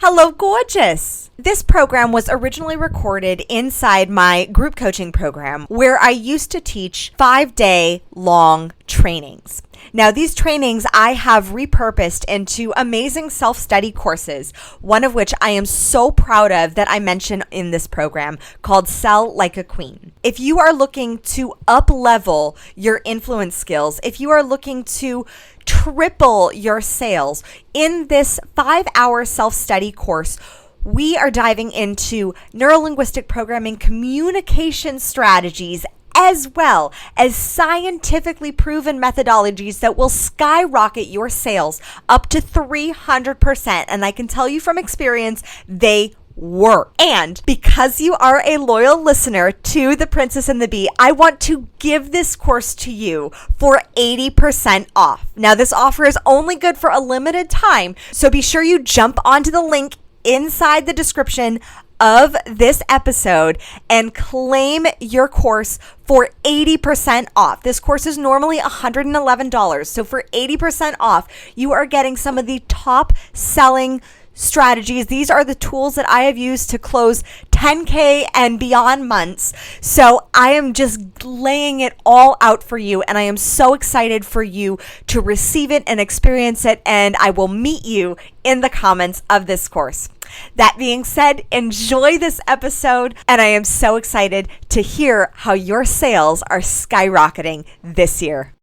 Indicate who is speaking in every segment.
Speaker 1: Hello, gorgeous! This program was originally recorded inside my group coaching program where I used to teach 5-day long trainings. Now, these trainings I have repurposed into amazing self-study courses, one of which I am so proud of that I mention in this program called Sell Like a Queen. If you are looking to up-level your influence skills, if you are looking to triple your sales, in this 5-hour self-study course, we are diving into neurolinguistic programming communication strategies as well as scientifically proven methodologies that will skyrocket your sales up to 300%. And I can tell you from experience, they work. And because you are a loyal listener to The Princess and the Bee, I want to give this course to you for 80% off. Now, this offer is only good for a limited time, so be sure you jump onto the link inside the description of this episode and claim your course for 80% off. This course is normally $111. So for 80% off, you are getting some of the top selling strategies. These are the tools that I have used to close 10K and beyond months. So I am just laying it all out for you, and I am so excited for you to receive it and experience it, and I will meet you in the comments of this course. That being said, enjoy this episode, and I am so excited to hear how your sales are skyrocketing this year.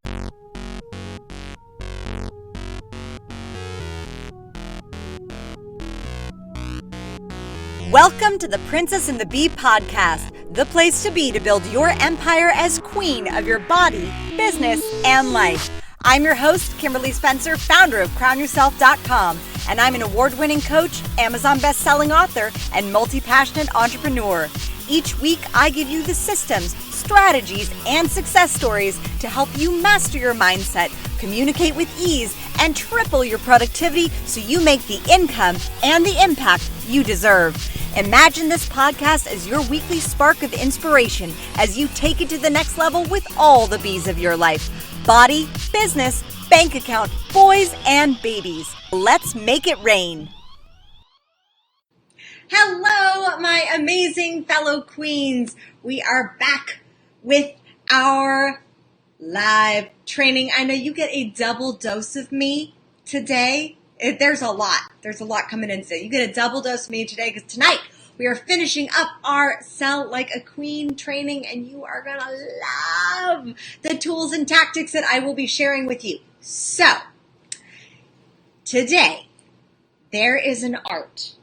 Speaker 1: Welcome to the Princess and the Bee podcast, the place to be to build your empire as queen of your body, business, and life. I'm your host, Kimberly Spencer, founder of CrownYourself.com, and I'm an award-winning coach, Amazon best-selling author, and multi-passionate entrepreneur. Each week, I give you the systems, strategies, and success stories to help you master your mindset, communicate with ease, and triple your productivity so you make the income and the impact you deserve. Imagine this podcast as your weekly spark of inspiration as you take it to the next level with all the bees of your life. Body, business, bank account, boys, and babies. Let's make it rain. Hello, my amazing fellow queens. We are back with our live training. I know you get a double dose of me today. There's a lot coming in today. You get a double dose of me today because tonight we are finishing up our Sell Like a Queen training, and you are going to love the tools and tactics that I will be sharing with you. So, today, there is an art.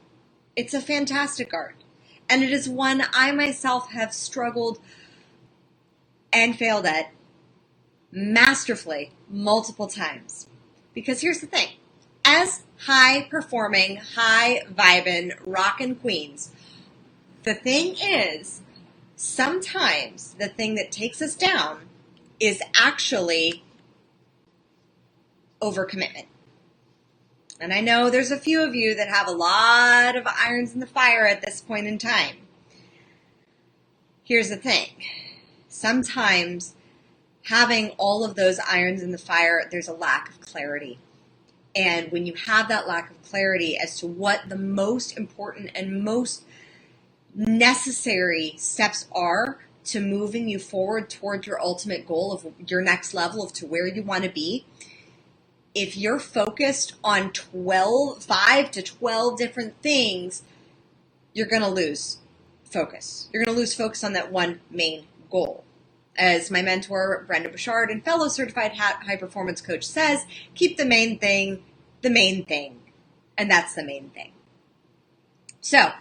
Speaker 1: It's a fantastic art, and it is one I myself have struggled and failed at masterfully multiple times. Because here's the thing. As high-performing, high-vibing, rockin' queens, the thing is, sometimes the thing that takes us down is actually overcommitment. And I know there's a few of you that have a lot of irons in the fire at this point in time. Here's the thing. Sometimes having all of those irons in the fire, there's a lack of clarity. And when you have that lack of clarity as to what the most important and most necessary steps are to moving you forward toward your ultimate goal of your next level of to where you want to be, if you're focused on 5 to 12 different things, you're going to lose focus. You're going to lose focus on that one main goal. As my mentor, Brenda Bouchard, and fellow certified high-performance coach says, keep the main thing, and that's the main thing. So,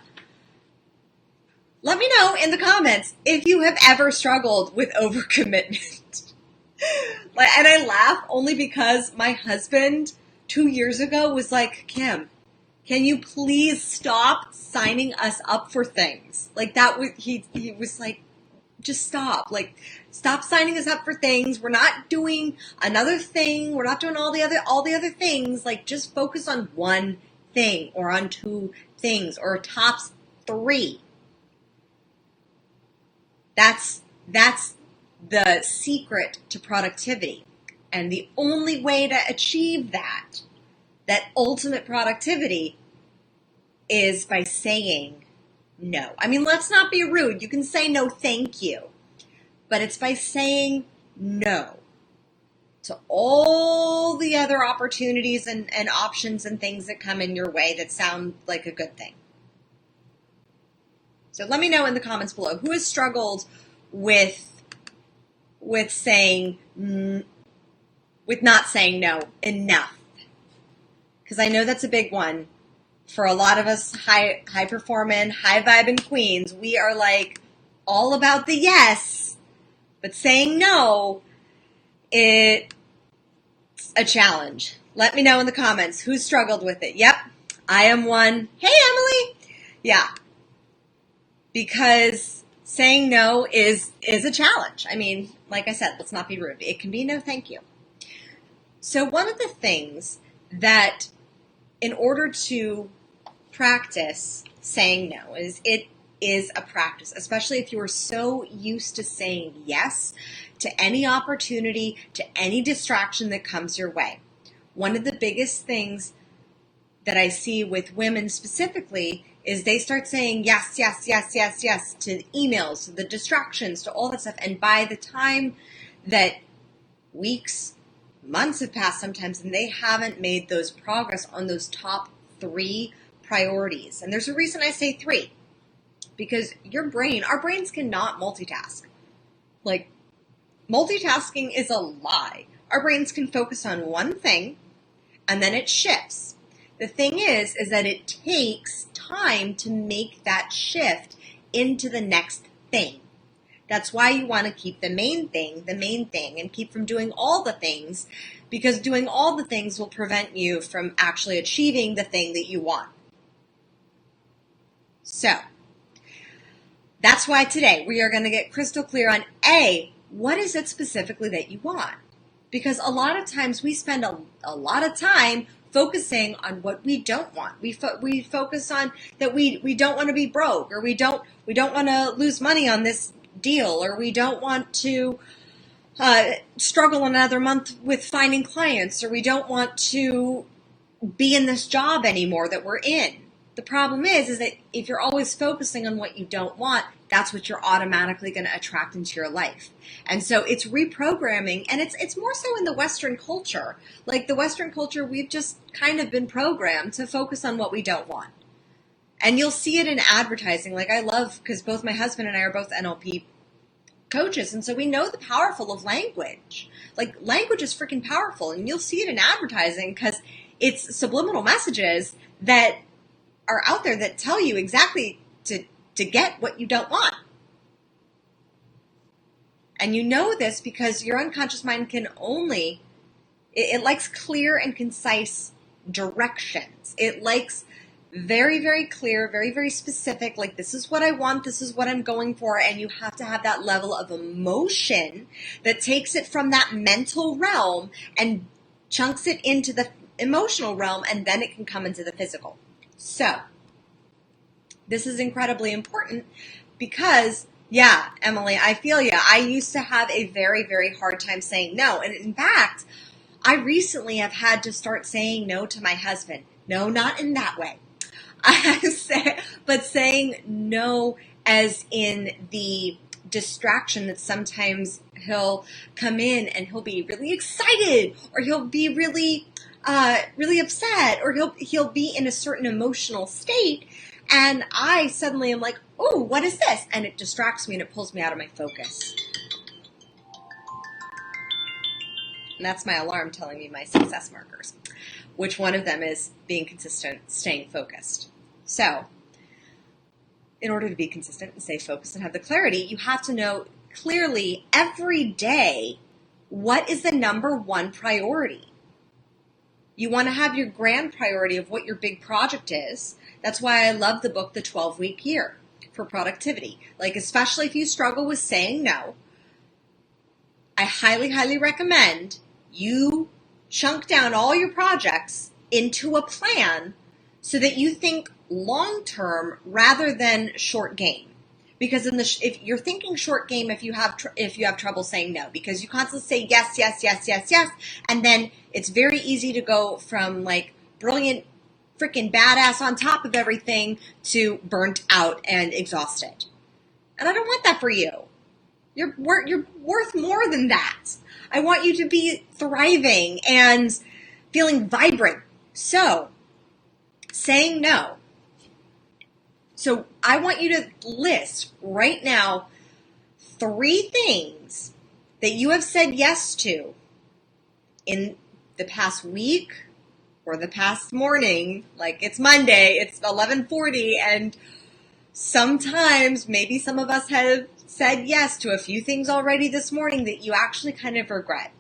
Speaker 1: let me know in the comments if you have ever struggled with overcommitment. And I laugh only because my husband 2 years ago was like, Kim, can you please stop signing us up for things? Like that was, he was like, just stop. Like, stop signing us up for things. We're not doing another thing. We're not doing all the other things. Like, just focus on one thing or on 2 things or tops 3. That's the secret to productivity. And the only way to achieve that ultimate productivity
Speaker 2: is by saying no. I mean, let's not be rude. You can say no, thank you. But it's by saying no to all the other opportunities and options and things that come in your way that sound like a good thing. So let me know in the comments below who has struggled with saying, with not saying no enough. Because I know that's a big one. For a lot of us high performing, high vibing queens, we are like all about the yes, but saying no, it's a challenge. Let me know in the comments who struggled with it. Yep, I am one. Hey, Emily. Yeah, because saying no is a challenge. I mean, like I said, let's not be rude. It can be no thank you. So one of the things that in order to practice saying no it is a practice, especially if you are so used to saying yes to any opportunity, to any distraction that comes your way. One of the biggest things that I see with women specifically is they start saying yes, yes, yes, yes, yes to emails, to the distractions, to all that stuff. And by the time that weeks, months have passed sometimes, and they haven't made those progress on those top 3 priorities. And there's a reason I say 3, because our brains cannot multitask. Like, multitasking is a lie. Our brains can focus on one thing and then it shifts. The thing is that it takes time to make that shift into the next thing. That's why you want to keep the main thing, and keep from doing all the things, because doing all the things will prevent you from actually achieving the thing that you want. So, that's why today we are going to get crystal clear on what is it specifically that you want? Because a lot of times we spend a lot of time focusing on what we don't want. We focus on that we don't want to be broke, or we don't want to lose money on this deal, or we don't want to struggle another month with finding clients, or we don't want to be in this job anymore that we're in. The problem is that if you're always focusing on what you don't want, that's what you're automatically going to attract into your life. And so it's reprogramming, and it's more so in the Western culture. Like the Western culture, we've just kind of been programmed to focus on what we don't want. And you'll see it in advertising. Like I love, because both my husband and I are both NLP coaches, and so we know the powerful of language. Like language is freaking powerful, and you'll see it in advertising because it's subliminal messages that are out there that tell you exactly to get what you don't want. And you know this because your unconscious mind can only, it likes clear and concise directions. It likes very, very clear, very, very specific, like this is what I want, this is what I'm going for, and you have to have that level of emotion that takes it from that mental realm and chunks it into the emotional realm, and then it can come into the physical. So, this is incredibly important because, yeah, Emily, I feel you. I used to have a very, very hard time saying no. And in fact, I recently have had to start saying no to my husband. No, not in that way. But saying no as in the distraction that sometimes he'll come in and he'll be really excited, or he'll be really upset, or he'll be in a certain emotional state, and I suddenly am like, oh, what is this? And it distracts me and it pulls me out of my focus. And that's my alarm telling me my success markers, which one of them is being consistent, staying focused. So, in order to be consistent and stay focused and have the clarity, you have to know clearly every day what is the number one priority. You want to have your grand priority of what your big project is. That's why I love the book, The 12-Week Year, for productivity. Like, especially if you struggle with saying no, I highly, highly recommend you chunk down all your projects into a plan so that you think long-term rather than short game. Because if you're thinking short game, if you have trouble saying no, because you constantly say yes, yes, yes, yes, yes, and then it's very easy to go from like brilliant freaking badass on top of everything to burnt out and exhausted. And I don't want that for you. You're worth more than that. I want you to be thriving and feeling vibrant. So, saying no. So I want you to list right now 3 things that you have said yes to in the past week or the past morning. Like, it's Monday, it's 11:40, and sometimes maybe some of us have said yes to a few things already this morning that you actually kind of regret,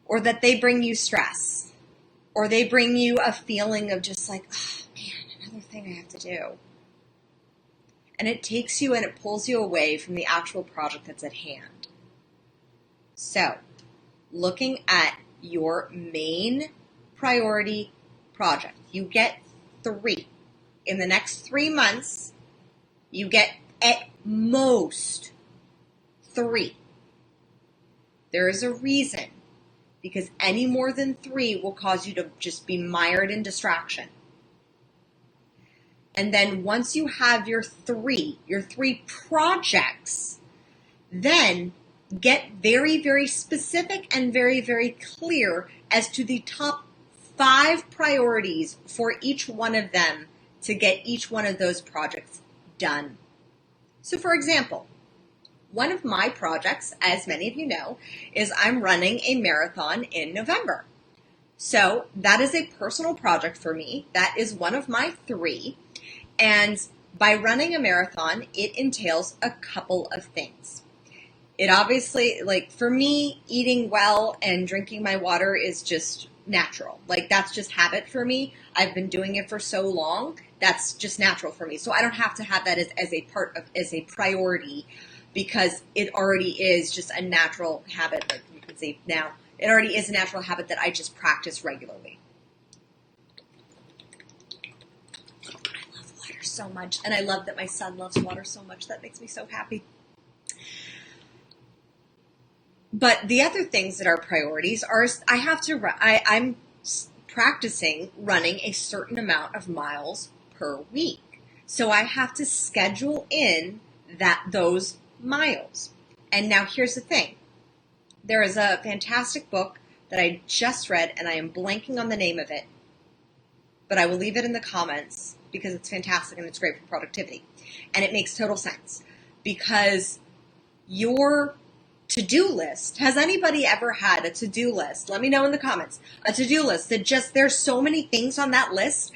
Speaker 2: or that they bring you stress, or they bring you a feeling of just like, oh man, another thing I have to do. And it takes you and it pulls you away from the actual project that's at hand. So, looking at your main priority project, you get 3. In the next 3 months, you get at most 3. There is a reason, because any more than 3 will cause you to just be mired in distraction. And then once you have your 3 projects, then get very, very specific and very, very clear as to the top 5 priorities for each one of them to get each one of those projects done. So for example, one of my projects, as many of you know, is I'm running a marathon in November. So that is a personal project for me. That is one of my 3. And by running a marathon, it entails a couple of things. It obviously, like for me, eating well and drinking my water is just natural. Like that's just habit for me. I've been doing it for so long. That's just natural for me. So I don't have to have that as a priority, because it already is just a natural habit. Like you can see now, it already is a natural habit that I just practice regularly. I love water so much, and I love that my son loves water so much. That makes me so happy. But the other things that are priorities are I'm practicing running a certain amount of miles per week. So I have to schedule in those miles. And now here's the thing. There is a fantastic book that I just read, and I am blanking on the name of it, but I will leave it in the comments because it's fantastic and it's great for productivity. And it makes total sense, because your to-do list, has anybody ever had a to-do list? Let me know in the comments. A to-do list that just, there's so many things on that list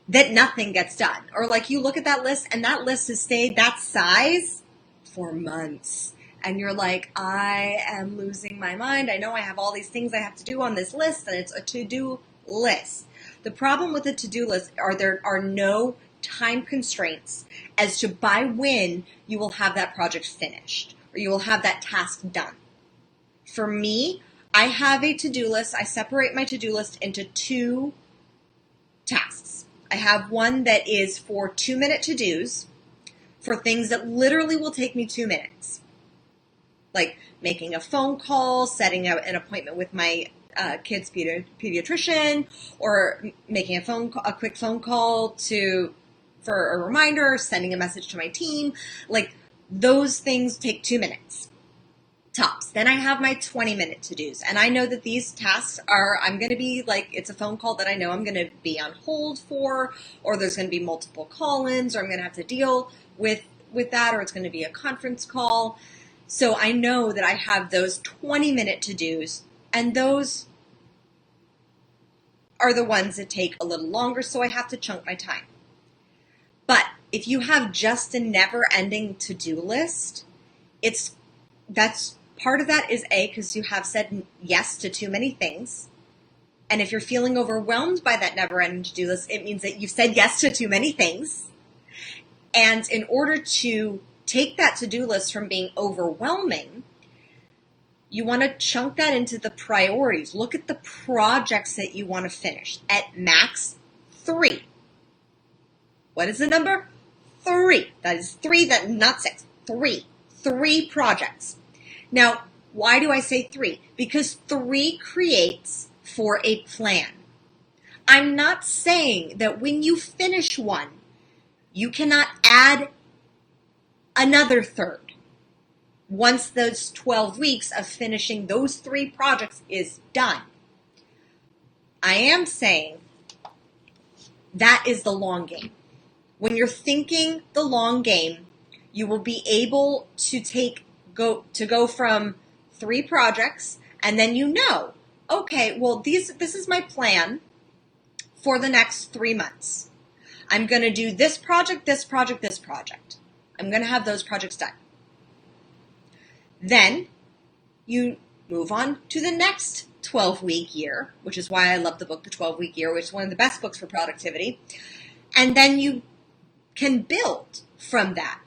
Speaker 2: that nothing gets done. Or like you look at that list and that list has stayed that size for months. And you're like, I am losing my mind. I know I have all these things I have to do on this list, and it's a to-do list. The problem with a to-do list are there are no time constraints as to by when you will have that project finished, or you will have that task done. For me, I have a to-do list. I separate my to-do list into 2 tasks. I have one that is for 2-minute to-dos, for things that literally will take me 2 minutes. Like making a phone call, setting an appointment with my kid's pediatrician, or making a quick phone call for a reminder, sending a message to my team. Like, those things take 2 minutes, tops. Then I have my 20-minute to-dos. And I know that these tasks I'm going to be like, it's a phone call that I know I'm going to be on hold for, or there's going to be multiple call-ins, or I'm going to have to deal with that, or it's going to be a conference call. So I know that I have those 20-minute to-dos, and those are the ones that take a little longer, so I have to chunk my time. But if you have just a never-ending to-do list, that's part of that is because you have said yes to too many things. And if you're feeling overwhelmed by that never-ending to-do list, it means that you've said yes to too many things. And in order to take that to-do list from being overwhelming, you want to chunk that into the priorities. Look at the projects that you want to finish at max 3. What is the number? 3. That is 3, not 6. 3. 3 projects. Now, why do I say 3? Because 3 creates for a plan. I'm not saying that when you finish one, you cannot add another third once those 12 weeks of finishing those 3 projects is done. I am saying that is the long game. When you're thinking the long game, you will be able to go from 3 projects, and then okay, well, this is my plan for the next 3 months. I'm going to do this project, this project, this project. I'm going to have those projects done. Then you move on to the next 12-week year, which is why I love the book, The 12-Week Year, which is one of the best books for productivity. And then you can build from that.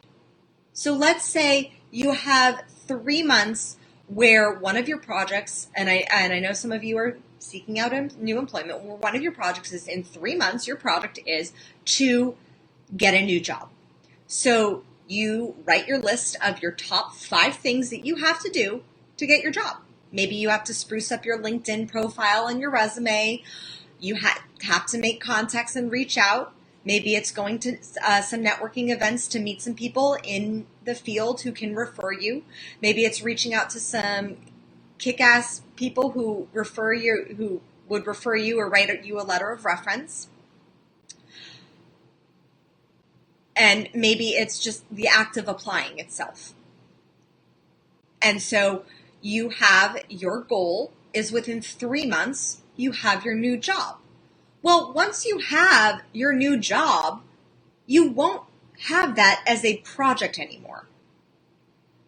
Speaker 2: So let's say you have 3 months where one of your projects, and I know some of you are seeking out new employment, where one of your projects is in 3 months, your project is to get a new job. So you write your list of your top 5 things that you have to do to get your job. Maybe you have to spruce up your LinkedIn profile and your resume. You have to make contacts and reach out. Maybe it's going to some networking events to meet some people in the field who can refer you. Maybe it's reaching out to some kick-ass people who would refer you or write you a letter of reference. And maybe it's just the act of applying itself. And so you have your goal is within 3 months, you have your new job. Well, once you have your new job, you won't have that as a project anymore.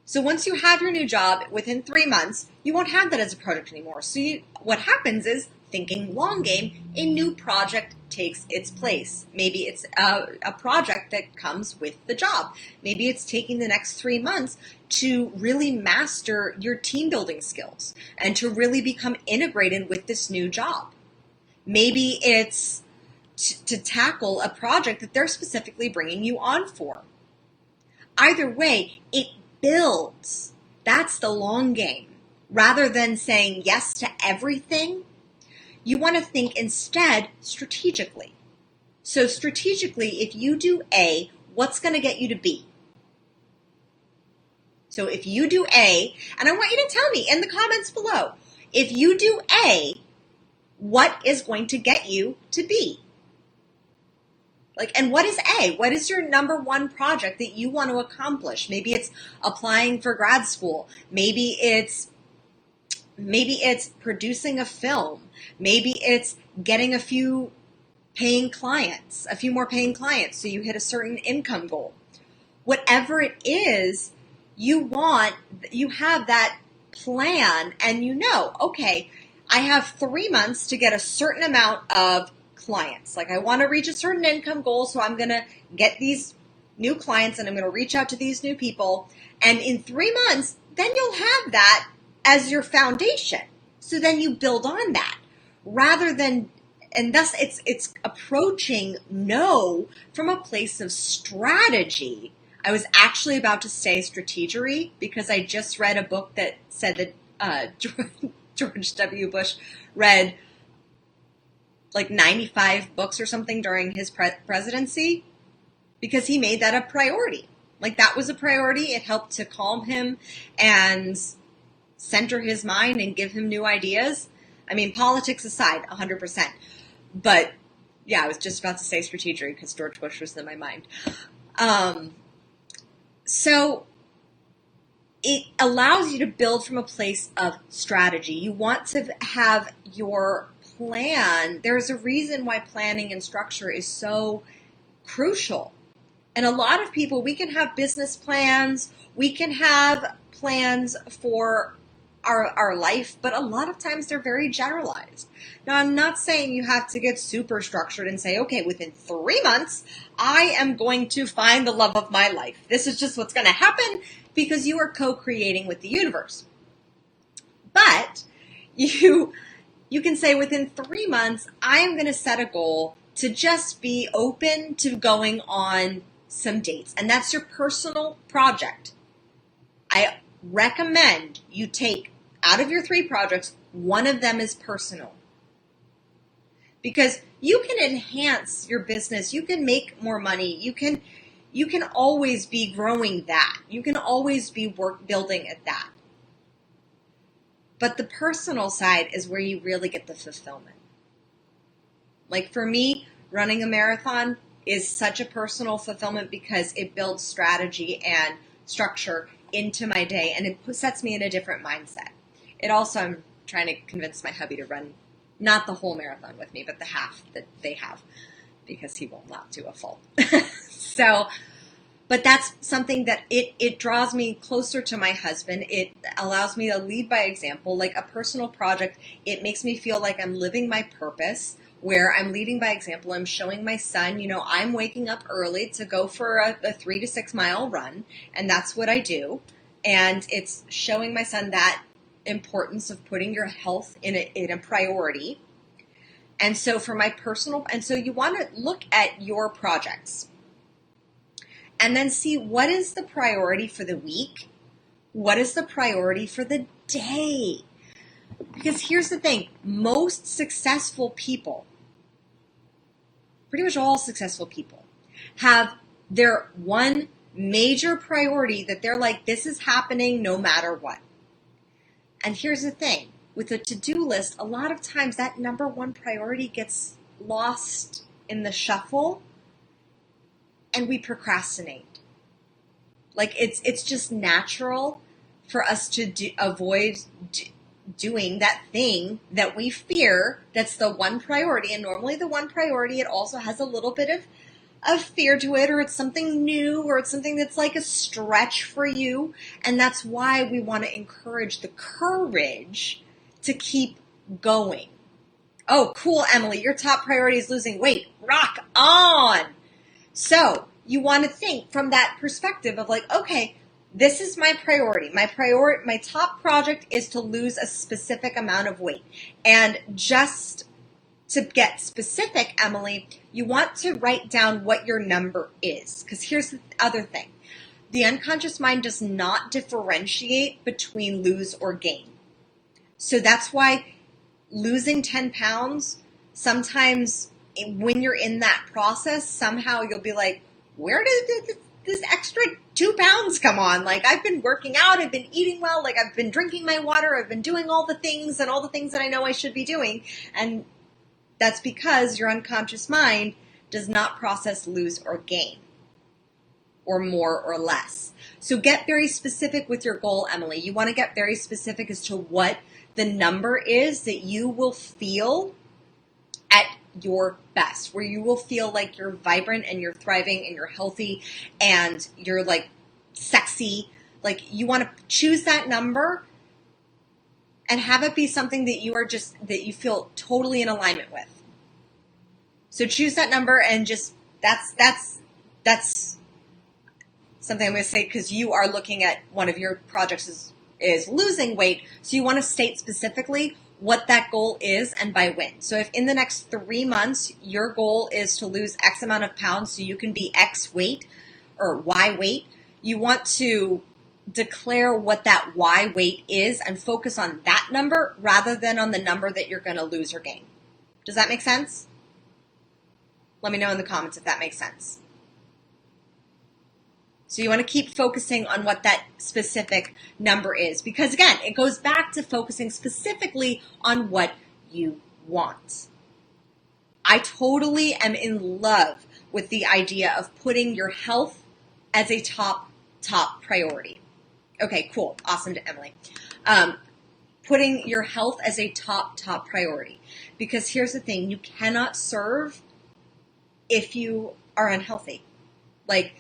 Speaker 2: So once you have your new job within 3 months, you won't have that as a project anymore. So what happens is, thinking long game, a new project takes its place. Maybe it's a project that comes with the job. Maybe it's taking the next 3 months to really master your team building skills and to really become integrated with this new job. Maybe it's to tackle a project that they're specifically bringing you on for. Either way, it builds. That's the long game. Rather than saying yes to everything, you want to think instead strategically. So strategically, if you do A, what's going to get you to B? So if you do A, and I want you to tell me in the comments below, if you do A, what is going to get you to B? And what is A? What is your number 1 project that you want to accomplish? Maybe it's applying for grad school. Maybe it's producing a film. Maybe it's getting a few more paying clients so you hit a certain income goal. Whatever it is, you have that plan and okay, I have 3 months to get a certain amount of clients. I want to reach a certain income goal, so I'm going to get these new clients and I'm going to reach out to these new people. And in 3 months, then you'll have that as your foundation. So then you build on that and thus it's approaching no from a place of strategy. I was actually about to say strategery because I just read a book that said that George W. Bush read 95 books or something during his presidency because he made that a priority. That was a priority. It helped to calm him and center his mind and give him new ideas. I mean, politics aside, 100%. But yeah, I was just about to say strategery because George Bush was in my mind. So it allows you to build from a place of strategy. You want to have your plan. There's a reason why planning and structure is so crucial. And a lot of people, we can have business plans, we can have plans for our life, but a lot of times they're very generalized. Now, I'm not saying you have to get super structured and say, okay, within 3 months, I am going to find the love of my life. This is just what's going to happen because you are co-creating with the universe. But you can say within 3 months, I am going to set a goal to just be open to going on some dates. And that's your personal project. I recommend you take out of your 3 projects, one of them is personal. because you can enhance your business. You can make more money. You can always be growing that. You can always be building at that. But the personal side is where you really get the fulfillment. Like for me, running a marathon is such a personal fulfillment because it builds strategy and structure into my day, and it sets me in a different mindset. It also, I'm trying to convince my hubby to run not the whole marathon with me, but the half that they have, because he will not do a full. So, but that's something that it draws me closer to my husband. It allows me to lead by example. Like a personal project, it makes me feel like I'm living my purpose, where I'm leading by example. I'm showing my son, I'm waking up early to go for a 3 to 6 mile run, and that's what I do. And it's showing my son that importance of putting your health in a priority. And so for my personal, and so you want to look at your projects and then see what is the priority for the week, what is the priority for the day. Because here's the thing, most successful people, pretty much all successful people, have their one major priority that they're like, this is happening no matter what. And here's the thing, with a to-do list, a lot of times that number one priority gets lost in the shuffle and we procrastinate. Like it's just natural for us to avoid doing that thing that we fear that's the one priority. And normally the one priority, it also has a little bit of fear to it, or it's something new, or it's something that's like a stretch for you. And that's why we want to encourage the courage to keep going. Oh, cool, Emily, your top priority is losing weight. Rock on. So you want to think from that perspective of like, okay, this is my priority. My top project is to lose a specific amount of weight. And just to get specific, Emily, you want to write down what your number is. Because here's the other thing. The unconscious mind does not differentiate between lose or gain. So that's why losing 10 pounds, sometimes when you're in that process, somehow you'll be like, where did this extra 2 pounds come on? Like, I've been working out, I've been eating well, like I've been drinking my water, I've been doing all the things that I know I should be doing. And that's because your unconscious mind does not process lose or gain, or more or less. So get very specific with your goal, Emily. You want to get very specific as to what the number is that you will feel at your best, where you will feel like you're vibrant and you're thriving and you're healthy and you're like sexy. Like you want to choose that number and have it be something that you feel totally in alignment with. So choose that number and just, that's something I'm going to say, because you are looking at one of your projects is losing weight. So you want to state specifically what that goal is and by when. So if in the next 3 months, your goal is to lose X amount of pounds so you can be X weight or Y weight, you want to declare what that Y weight is and focus on that number rather than on the number that you're going to lose or gain. Does that make sense? Let me know in the comments if that makes sense. So you want to keep focusing on what that specific number is, because again, it goes back to focusing specifically on what you want. I totally am in love with the idea of putting your health as a top priority. Okay, cool. Awesome to Emily. Putting your health as a top priority, because here's the thing, you cannot serve if you are unhealthy. Like,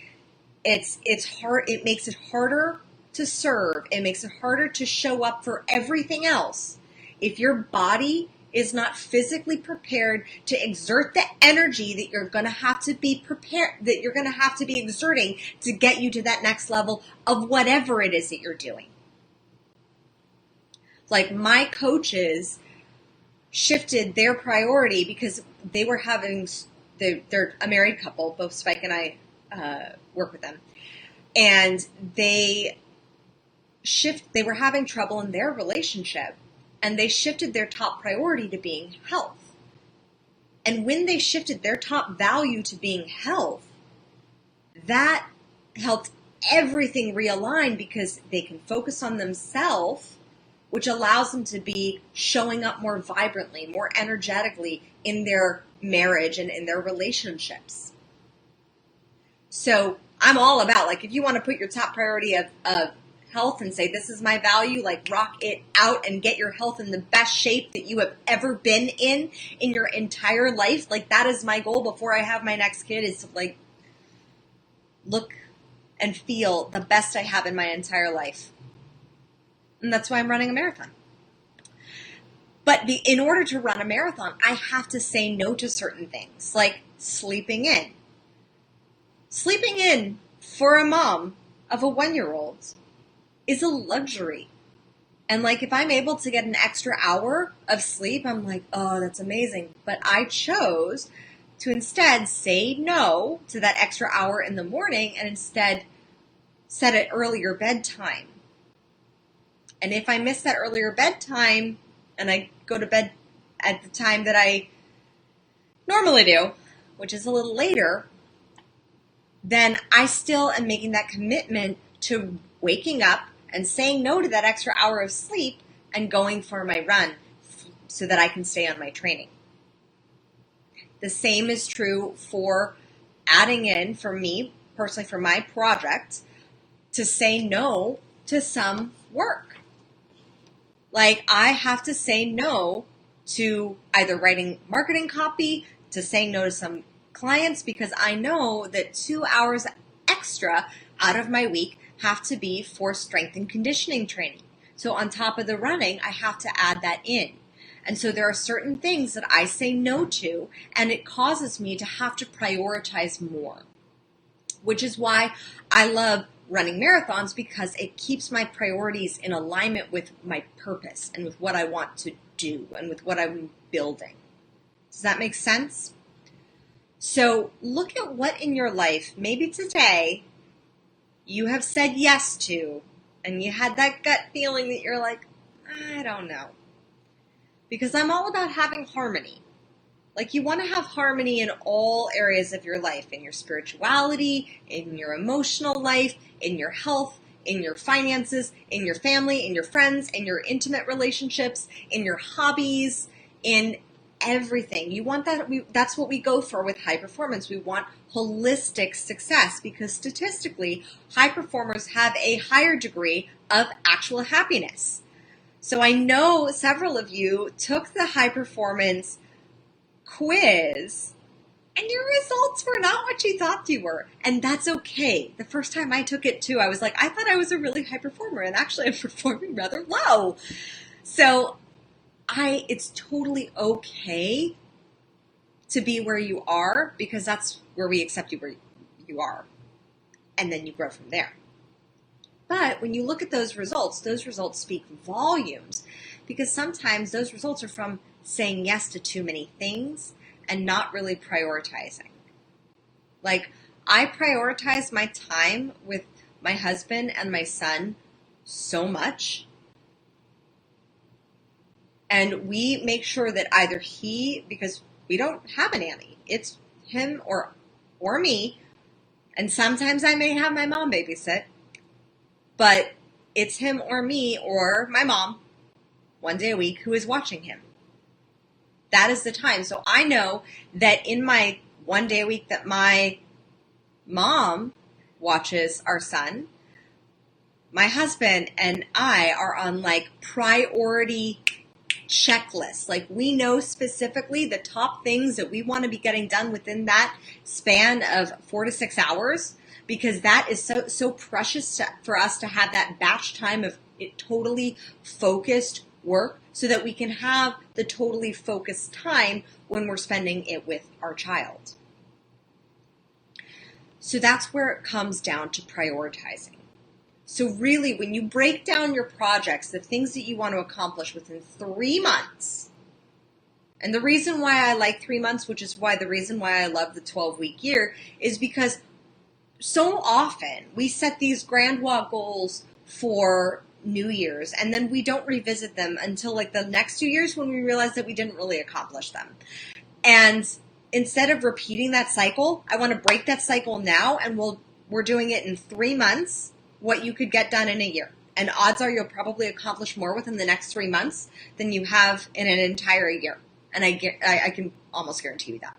Speaker 2: it's hard. It makes it harder to serve. It makes it harder to show up for everything else if your body is not physically prepared to exert the energy that you're going to have to be exerting to get you to that next level of whatever it is that you're doing. Like, my coaches shifted their priority because they were having, they're a married couple, both Spike and I work with them, and they were having trouble in their relationship, and they shifted their top priority to being health. And when they shifted their top value to being health, that helped everything realign because they can focus on themselves, which allows them to be showing up more vibrantly, more energetically in their marriage and in their relationships. So I'm all about, like, if you want to put your top priority of health and say, this is my value, like, rock it out and get your health in the best shape that you have ever been in your entire life. Like, that is my goal before I have my next kid, is to, like, look and feel the best I have in my entire life. And that's why I'm running a marathon. But in order to run a marathon, I have to say no to certain things, like sleeping in. Sleeping in for a mom of a 1-year-old is a luxury. And like, if I'm able to get an extra hour of sleep, I'm like, oh, that's amazing. But I chose to instead say no to that extra hour in the morning and instead set an earlier bedtime. And if I miss that earlier bedtime and I go to bed at the time that I normally do, which is a little later, then I still am making that commitment to waking up and saying no to that extra hour of sleep and going for my run so that I can stay on my training. The same is true for adding in, for me personally, for my project, to say no to some work. Like, I have to say no to either writing marketing copy, to saying no to some clients, because I know that 2 hours extra out of my week have to be for strength and conditioning training. So on top of the running, I have to add that in. And so there are certain things that I say no to, and it causes me to have to prioritize more, which is why I love running marathons, because it keeps my priorities in alignment with my purpose and with what I want to do and with what I'm building. Does that make sense? So look at what in your life, maybe today, you have said yes to, and you had that gut feeling that you're like, I don't know. Because I'm all about having harmony. Like, you want to have harmony in all areas of your life, in your spirituality, in your emotional life, in your health, in your finances, in your family, in your friends, in your intimate relationships, in your hobbies, in everything. You want that. That's what we go for with high performance. We want holistic success, because statistically, high performers have a higher degree of actual happiness. So I know several of you took the high performance quiz and your results were not what you thought you were. And that's okay. The first time I took it too, I was like, I thought I was a really high performer, and actually I'm performing rather low. So it's totally okay to be where you are, because that's where we accept you where you are. And then you grow from there. But when you look at those results speak volumes, because sometimes those results are from saying yes to too many things and not really prioritizing. Like, I prioritize my time with my husband and my son so much. And we make sure that either because we don't have a nanny, it's him or me. And sometimes I may have my mom babysit, but it's him or me or my mom 1 day a week who is watching him. That is the time. So I know that in my 1 day a week that my mom watches our son, my husband and I are on like priority checklists. Like, we know specifically the top things that we want to be getting done within that span of 4 to 6 hours, because that is so precious for us to have that batch time of it totally focused work, so that we can have the totally focused time when we're spending it with our child. So that's where it comes down to prioritizing. So really, when you break down your projects, the things that you want to accomplish within 3 months, and the reason why I like 3 months, which is the reason why I love the 12-week year, is because so often we set these grand walk goals for New Year's, and then we don't revisit them until like the next 2 years when we realize that we didn't really accomplish them. And instead of repeating that cycle, I want to break that cycle now, and we're doing it in 3 months, what you could get done in a year. And odds are you'll probably accomplish more within the next 3 months than you have in an entire year. And I can almost guarantee you that.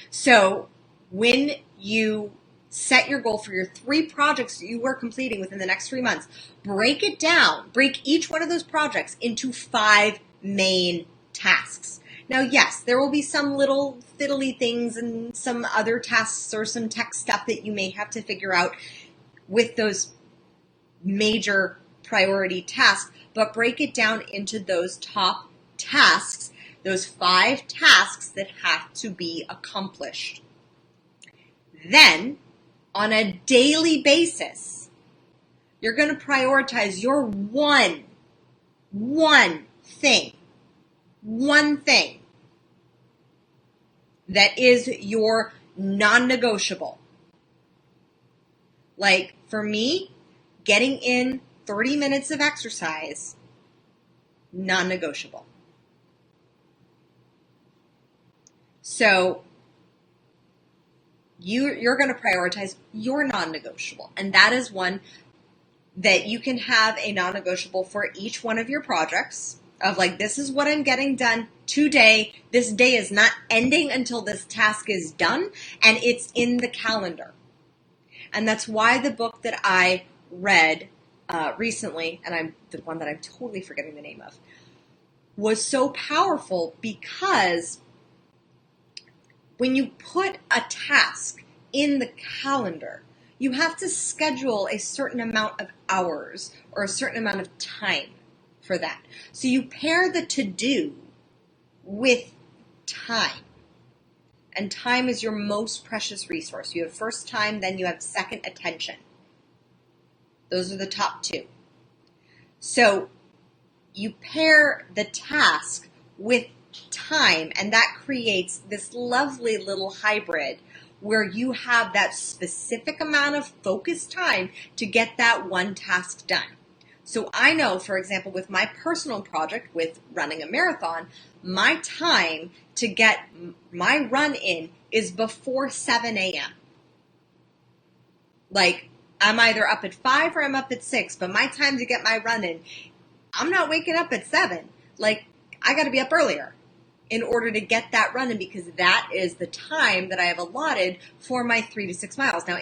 Speaker 2: So when you set your goal for your 3 projects that you are completing within the next 3 months, break it down. Break each one of those projects into 5 main tasks. Now, yes, there will be some little fiddly things and some other tasks or some tech stuff that you may have to figure out with those major priority tasks, but break it down into those top tasks, those 5 tasks that have to be accomplished. Then, on a daily basis, you're going to prioritize your one thing that is your non-negotiable. Like for me, getting in 30 minutes of exercise, non-negotiable. So you're going to prioritize your non-negotiable. And that is one that you can have a non-negotiable for each one of your projects of like, this is what I'm getting done today. This day is not ending until this task is done, and it's in the calendar. And that's why the book that I read recently, and I'm the one that I'm totally forgetting the name of, was so powerful, because when you put a task in the calendar, you have to schedule a certain amount of hours or a certain amount of time for that. So you pair the to-do with time. And time is your most precious resource. You have first time, then you have second attention. Those are the top 2. So you pair the task with time, and that creates this lovely little hybrid where you have that specific amount of focused time to get that one task done. So I know, for example, with my personal project with running a marathon, my time to get my run in is before 7 a.m. Like, I'm either up at 5 or I'm up at 6, but my time to get my run in, I'm not waking up at 7. Like, I got to be up earlier in order to get that run in, because that is the time that I have allotted for my 3 to 6 miles. Now,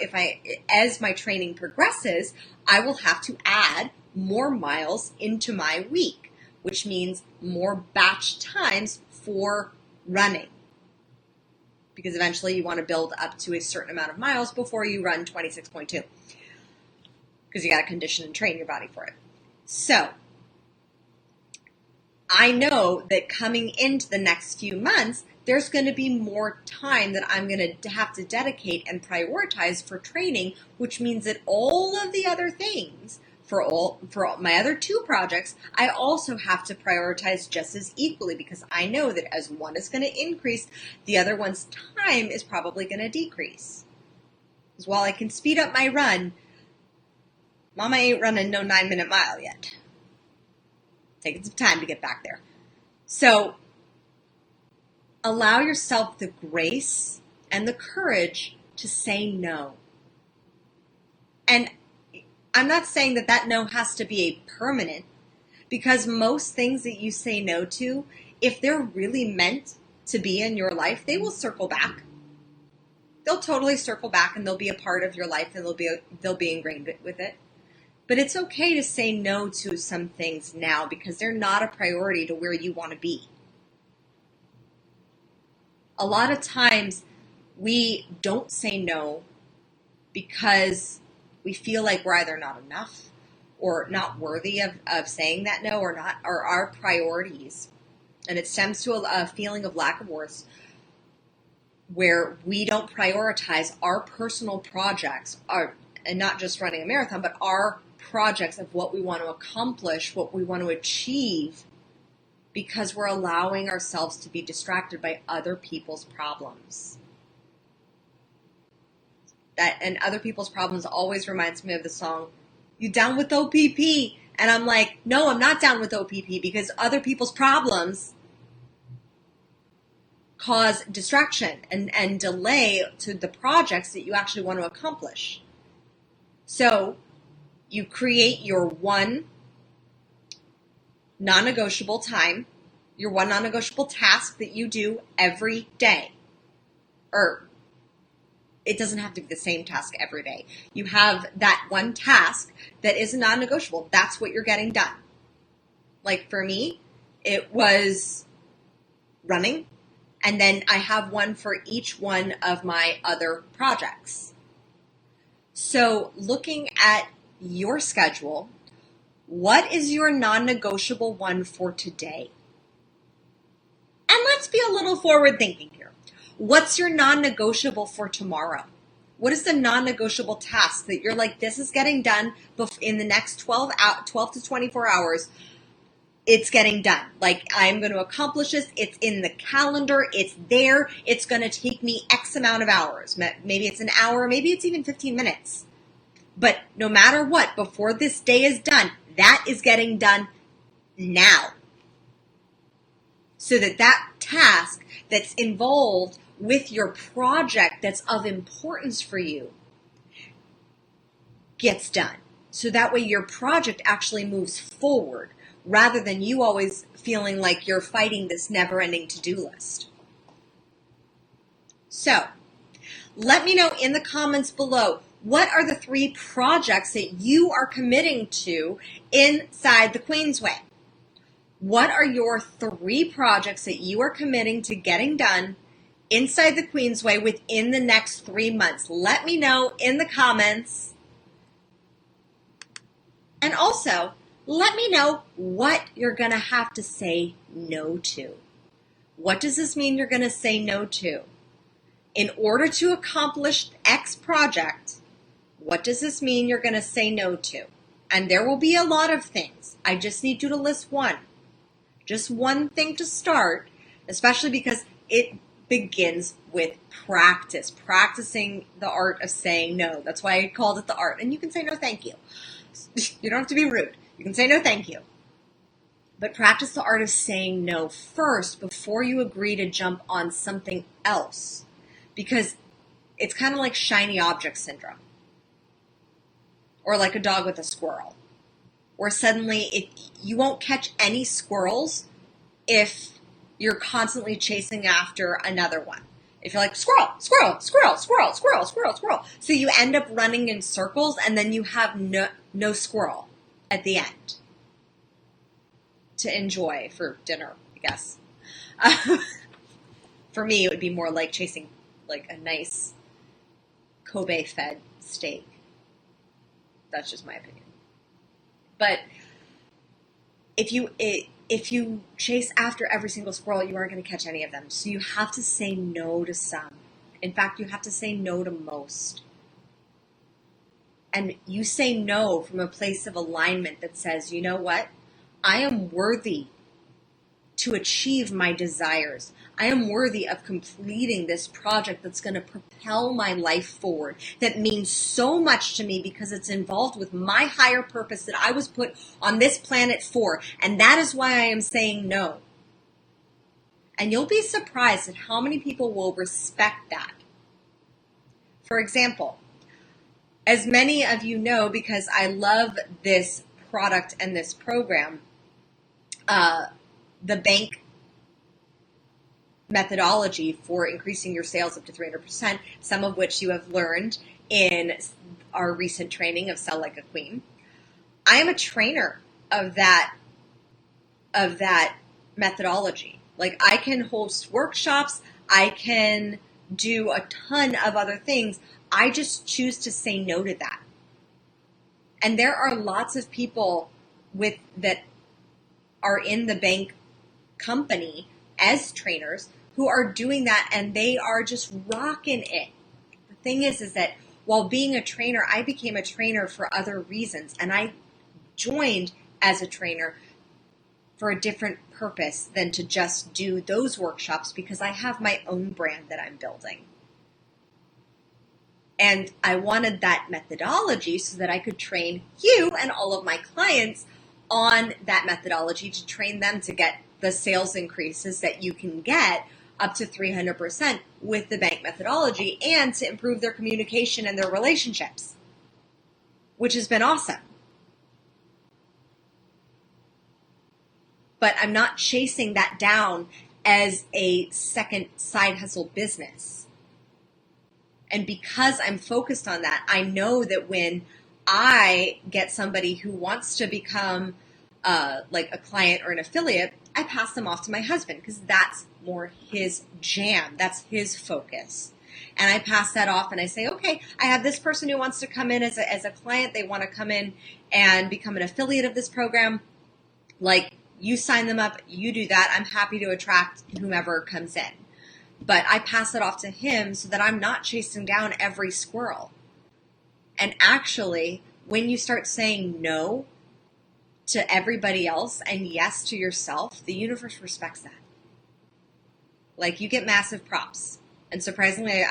Speaker 2: as my training progresses, I will have to add more miles into my week, which means more batch times for running. Because eventually you want to build up to a certain amount of miles before you run 26.2. Because you got to condition and train your body for it. So, I know that coming into the next few months, there's going to be more time that I'm going to have to dedicate and prioritize for training, which means that all of the other things, for all my other 2 projects, I also have to prioritize just as equally, because I know that as one is going to increase, the other one's time is probably going to decrease. Because while I can speed up my run, Mama ain't running no 9-minute mile yet. Taking some time to get back there. So allow yourself the grace and the courage to say no. And I'm not saying that no has to be a permanent, because most things that you say no to, if they're really meant to be in your life, they will circle back. They'll totally circle back, and they'll be a part of your life, and they'll be ingrained with it. But it's okay to say no to some things now, because they're not a priority to where you want to be. A lot of times we don't say no because we feel like we're either not enough or not worthy of saying that no, or our priorities. And it stems to a feeling of lack of worth, where we don't prioritize our personal projects, and not just running a marathon, but our projects of what we want to accomplish, what we want to achieve, because we're allowing ourselves to be distracted by other people's problems. And other people's problems always reminds me of the song, "You Down with OPP?" And I'm like, no, I'm not down with OPP, because other people's problems cause distraction and delay to the projects that you actually want to accomplish. So you create your one non-negotiable time, your one non-negotiable task that you do every day. Or it doesn't have to be the same task every day. You have that one task that is non-negotiable. That's what you're getting done. Like for me, it was running, and then I have one for each one of my other projects. So looking at your schedule, what is your non-negotiable one for today? And let's be a little forward thinking here. What's your non-negotiable for tomorrow? What is the non-negotiable task that you're like, this is getting done in the next 12 to 24 hours? It's getting done. Like, I'm going to accomplish this. It's in the calendar. It's there. It's going to take me X amount of hours. Maybe it's an hour. Maybe it's even 15 minutes. But no matter what, before this day is done, that is getting done now. So that task that's involved with your project that's of importance for you gets done. So that way your project actually moves forward, rather than you always feeling like you're fighting this never-ending to-do list. So, let me know in the comments below, what are the 3 projects that you are committing to inside the Queen's Way? What are your 3 projects that you are committing to getting done inside the Queen's Way within the next 3 months? Let me know in the comments. And also, let me know what you're going to have to say no to. What does this mean you're going to say no to? In order to accomplish X project, what does this mean you're going to say no to? And there will be a lot of things. I just need you to list one. Just one thing to start, especially because it begins with practice. Practicing the art of saying no. That's why I called it the art. And you can say no, thank you. You don't have to be rude. You can say no, thank you. But practice the art of saying no first before you agree to jump on something else. Because it's kind of like shiny object syndrome. Or like a dog with a squirrel. Where suddenly you won't catch any squirrels if you're constantly chasing after another one. If you're like, squirrel, squirrel, squirrel, squirrel, squirrel, squirrel, squirrel. So you end up running in circles, and then you have no squirrel at the end to enjoy for dinner, I guess. For me, it would be more like chasing like a nice Kobe-fed steak. That's just my opinion. But if you chase after every single squirrel, you aren't going to catch any of them. So you have to say no to some. In fact, you have to say no to most. And you say no from a place of alignment that says, you know what? I am worthy to achieve my desires. I am worthy of completing this project that's going to propel my life forward, that means so much to me because it's involved with my higher purpose that I was put on this planet for. And that is why I am saying no. And you'll be surprised at how many people will respect that. For example, as many of you know, because I love this product and this program, the bank methodology for increasing your sales up to 300%, some of which you have learned in our recent training of Sell Like a Queen. I am a trainer of that methodology. Like, I can host workshops, I can do a ton of other things. I just choose to say no to that. And there are lots of people that are in the bank company as trainers who are doing that, and they are just rocking it. The thing is that while being a trainer, I became a trainer for other reasons, and I joined as a trainer for a different purpose than to just do those workshops, because I have my own brand that I'm building. And I wanted that methodology so that I could train you and all of my clients on that methodology, to train them to get the sales increases that you can get up to 300% with the bank methodology and to improve their communication and their relationships, which has been awesome. But I'm not chasing that down as a second side hustle business. And because I'm focused on that, I know that when I get somebody who wants to become like a client or an affiliate, I pass them off to my husband because that's more his jam. That's his focus. And I pass that off and I say, okay, I have this person who wants to come in as a client. They want to come in and become an affiliate of this program. Like, you sign them up, you do that. I'm happy to attract whomever comes in. But I pass it off to him so that I'm not chasing down every squirrel. And actually, when you start saying no to everybody else and yes to yourself, the universe respects that. Like, you get massive props. And surprisingly,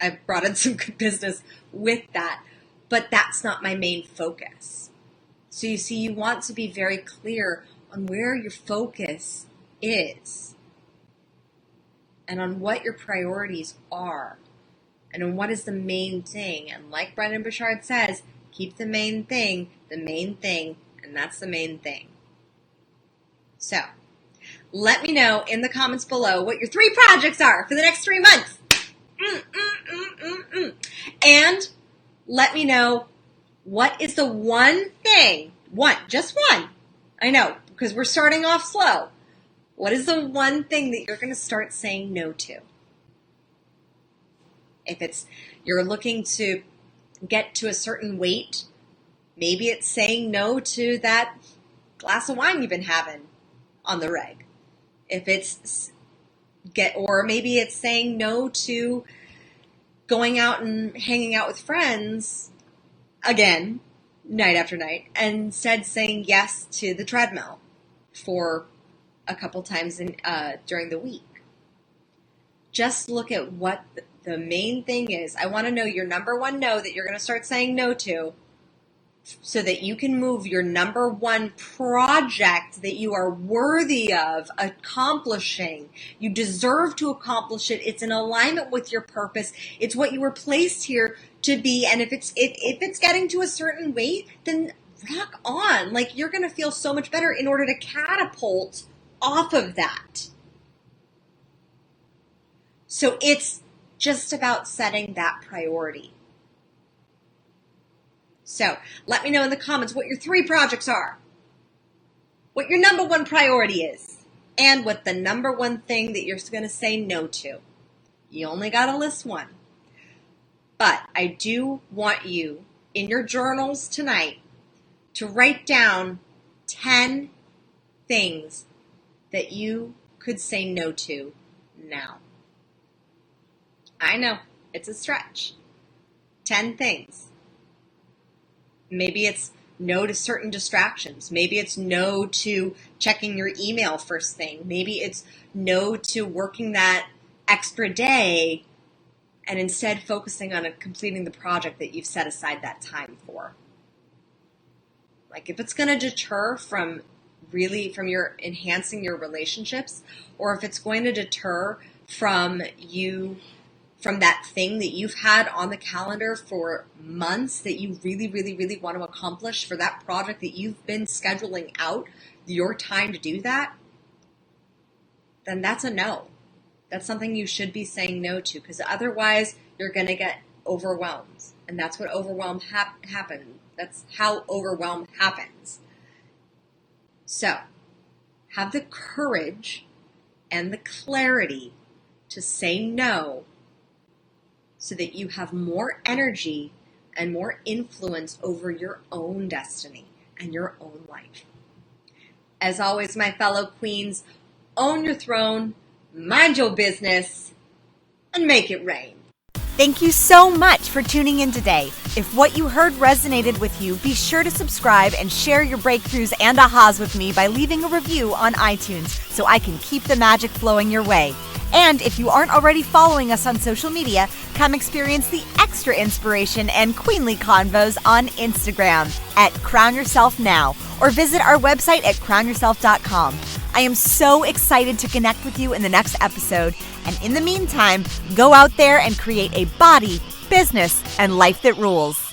Speaker 2: I've brought in some good business with that, but that's not my main focus. So you see, you want to be very clear on where your focus is and on what your priorities are and on what is the main thing. And like Brendon Burchard says, keep the main thing, and that's the main thing. So let me know in the comments below what your 3 projects are for the next 3 months. And let me know what is the one thing, just one, I know, because we're starting off slow. What is the one thing that you're going to start saying no to? If it's you're looking to get to a certain weight, maybe it's saying no to that glass of wine you've been having on the reg. If it's or maybe it's saying no to going out and hanging out with friends again, night after night, and instead saying yes to the treadmill for a couple times during the week. Just look at what the main thing is. I want to know your number one no that you're going to start saying no to so that you can move your number one project that you are worthy of accomplishing. You deserve to accomplish it. It's in alignment with your purpose. It's what you were placed here to be. And if it's getting to a certain weight, then rock on. Like, you're going to feel so much better in order to catapult off of that. So it's just about setting that priority. So let me know in the comments what your 3 projects are, what your number one priority is, and what the number one thing that you're going to say no to. You only got to list one. But I do want you in your journals tonight to write down 10 things that you could say no to now. I know, it's a stretch. 10 things. Maybe it's no to certain distractions. Maybe it's no to checking your email first thing. Maybe it's no to working that extra day and instead focusing on completing the project that you've set aside that time for. Like, if it's going to deter from your enhancing your relationships, or if it's going to deter from that thing that you've had on the calendar for months that you really, really, really want to accomplish, for that project that you've been scheduling out your time to do that, then that's a no. That's something you should be saying no to, because otherwise you're going to get overwhelmed. And that's what overwhelm happens. That's how overwhelm happens. So have the courage and the clarity to say no so that you have more energy and more influence over your own destiny and your own life. As always, my fellow queens, own your throne, mind your business, and make it rain.
Speaker 1: Thank you so much for tuning in today. If what you heard resonated with you, be sure to subscribe and share your breakthroughs and ahas with me by leaving a review on iTunes so I can keep the magic flowing your way. And if you aren't already following us on social media, come experience the extra inspiration and queenly convos on Instagram at Crown Yourself Now, or visit our website at crownyourself.com. I am so excited to connect with you in the next episode. And in the meantime, go out there and create a body, business, and life that rules.